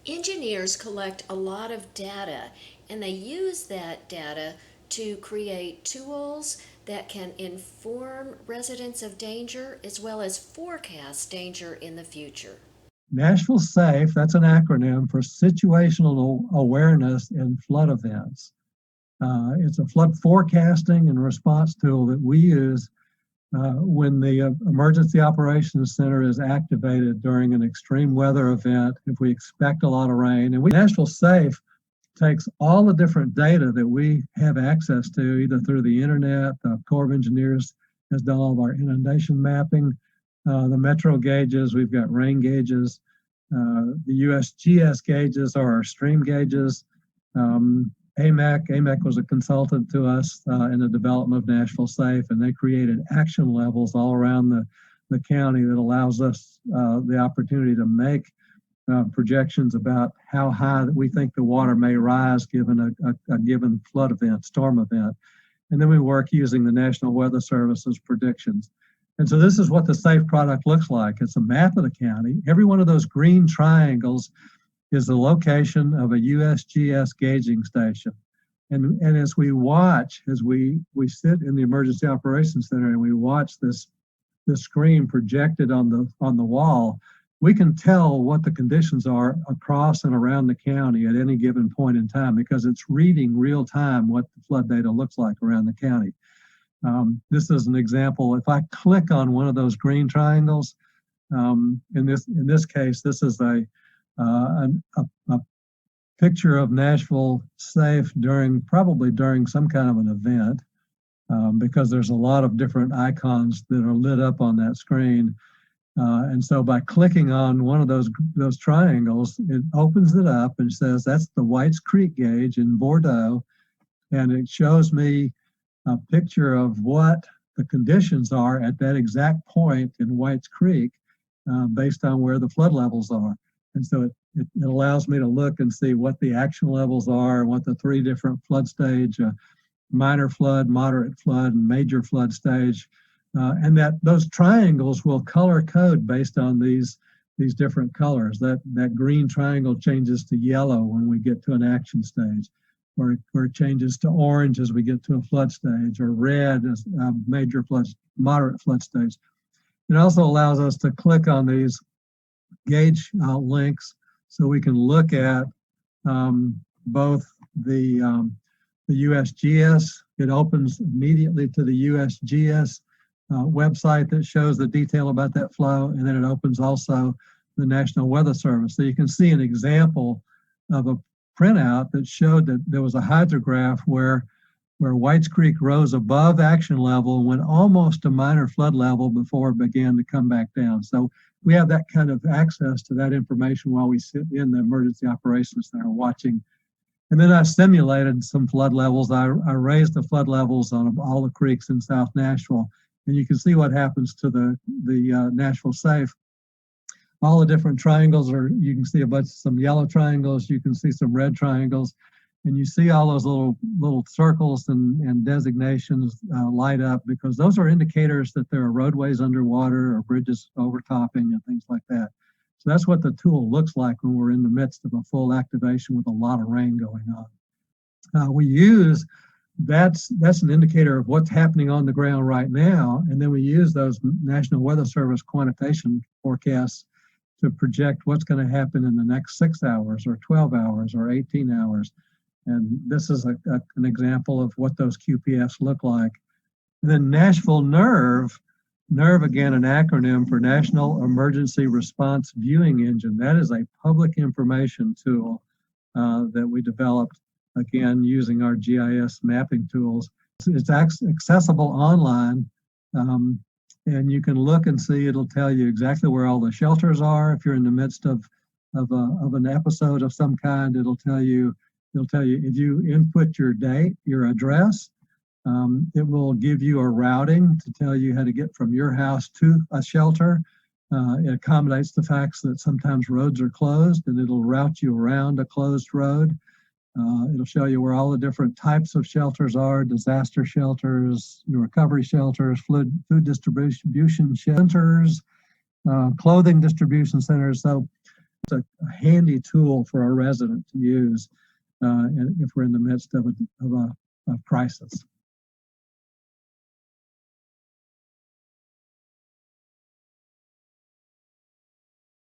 Engineers collect a lot of data and they use that data to create tools that can inform residents of danger as well as forecast danger in the future. Nashville SAFE, that's an acronym for Situational Awareness in Flood Events. It's a flood forecasting and response tool that we use when the Emergency Operations Center is activated during an extreme weather event, if we expect a lot of rain. And Nashville SAFE takes all the different data that we have access to, either through the internet. The Corps of Engineers has done all of our inundation mapping, the metro gauges, we've got rain gauges, the USGS gauges are our stream gauges. AMEC was a consultant to us in the development of Nashville SAFE, and they created action levels all around the county that allows us the opportunity to make projections about how high that we think the water may rise given a given flood event, storm event. And then we work using the National Weather Service's predictions. And so this is what the SAFE product looks like. It's a map of the county. Every one of those green triangles is the location of a USGS gauging station. And as we watch, as we sit in the Emergency Operations Center and we watch this screen projected on the wall, we can tell what the conditions are across and around the county at any given point in time because it's reading real time what the flood data looks like around the county. This is an example. If I click on one of those green triangles, in this case, this is a picture of Nashville SAFE probably during some kind of an event, because there's a lot of different icons that are lit up on that screen. And so by clicking on one of those triangles, it opens it up and says that's the Whites Creek gauge in Bordeaux, and it shows me a picture of what the conditions are at that exact point in Whites Creek based on where the flood levels are. And so it allows me to look and see what the action levels are and what the three different flood stage, minor flood, moderate flood, and major flood stage, and that those triangles will color code based on these different colors. That green triangle changes to yellow when we get to an action stage, or it changes to orange as we get to a flood stage, or red as major flood, moderate flood stage. It also allows us to click on these gauge links so we can look at both the USGS. It opens immediately to the USGS website that shows the detail about that flow, and then it opens also the National Weather Service. So you can see an example of a printout that showed that there was a hydrograph where Whites Creek rose above action level and went almost to minor flood level before it began to come back down. So we have that kind of access to that information while we sit in the Emergency Operations Center watching. And then I simulated some flood levels. I raised the flood levels on all the creeks in South Nashville, and you can see what happens to the Nashville SAFE. All the different triangles you can see some yellow triangles, you can see some red triangles, and you see all those little circles and designations light up because those are indicators that there are roadways underwater or bridges overtopping and things like that. So that's what the tool looks like when we're in the midst of a full activation with a lot of rain going on. That's an indicator of what's happening on the ground right now, and then we use those National Weather Service quantitation forecasts to project what's going to happen in the next 6 hours or 12 hours or 18 hours. And this is an example of what those QPFs look like. And then Nashville NERV, again, an acronym for National Emergency Response Viewing Engine. That is a public information tool that we developed, again, using our GIS mapping tools. It's accessible online, and you can look and see. It'll tell you exactly where all the shelters are. If you're in the midst of an episode of some kind, it'll tell you if you input your date, your address, it will give you a routing to tell you how to get from your house to a shelter. It accommodates the facts that sometimes roads are closed, and it'll route you around a closed road. It'll show you where all the different types of shelters are: disaster shelters, recovery shelters, food distribution centers, clothing distribution centers. So a handy tool for a resident to use if we're in the midst of a crisis.